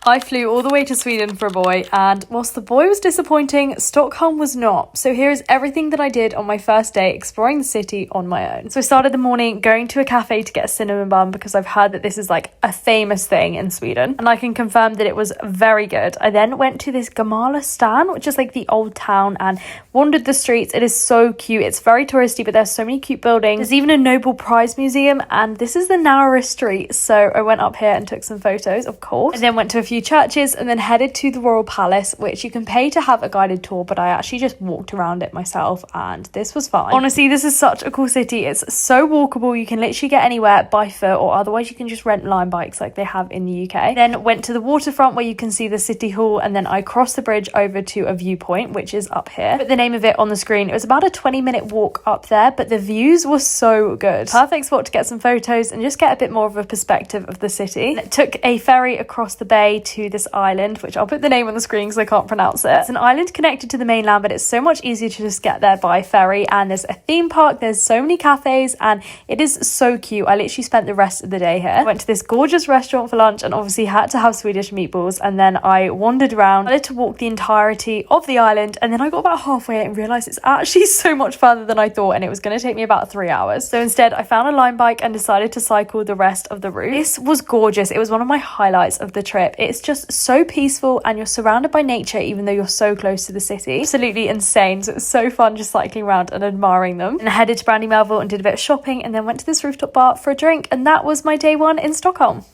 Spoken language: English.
I flew all the way to Sweden for a boy, and whilst the boy was disappointing, Stockholm was not. So here is everything that I did on my first day exploring the city on my own. So I started the morning going to a cafe to get a cinnamon bun because I've heard that this is like a famous thing in Sweden, and I can confirm that it was very good. I then went to this Gamla Stan, which is like the old town, and wandered the streets. It is so cute. It's very touristy, but there's so many cute buildings. There's even a Nobel Prize museum, and this is the narrowest street. So I went up here and took some photos, of course. I then went to a few churches and then headed to the Royal Palace, which you can pay to have a guided tour, but I actually just walked around it myself and this was fine. Honestly, this is such a cool city. It's so walkable. You can literally get anywhere by foot, or otherwise you can just rent Lime bikes like they have in the UK. Then went to the waterfront where you can see the city hall, and then I crossed the bridge over to a viewpoint, which is up here. Put the name of it on the screen. It was about a 20-minute walk up there, but the views were so good. Perfect spot to get some photos and just get a bit more of a perspective of the city. And took a ferry across the bay to this island, which I'll put the name on the screen because I can't pronounce it. It's an island connected to the mainland, but it's so much easier to just get there by ferry. And there's a theme park, there's so many cafes, and it is so cute. I literally spent the rest of the day here. I went to this gorgeous restaurant for lunch and obviously had to have Swedish meatballs, and then I wandered around. I had to walk the entirety of the island, and then I got about halfway and realized it's actually so much further than I thought, and it was going to take me about 3 hours. So instead I found a Lime bike and decided to cycle the rest of the route. This was gorgeous. It was one of my highlights of the trip. It's just so peaceful and you're surrounded by nature even though you're so close to the city. Absolutely insane. So it was so fun just cycling around and admiring them. And I headed to Brandy Melville and did a bit of shopping, and then went to this rooftop bar for a drink, and that was my day one in Stockholm.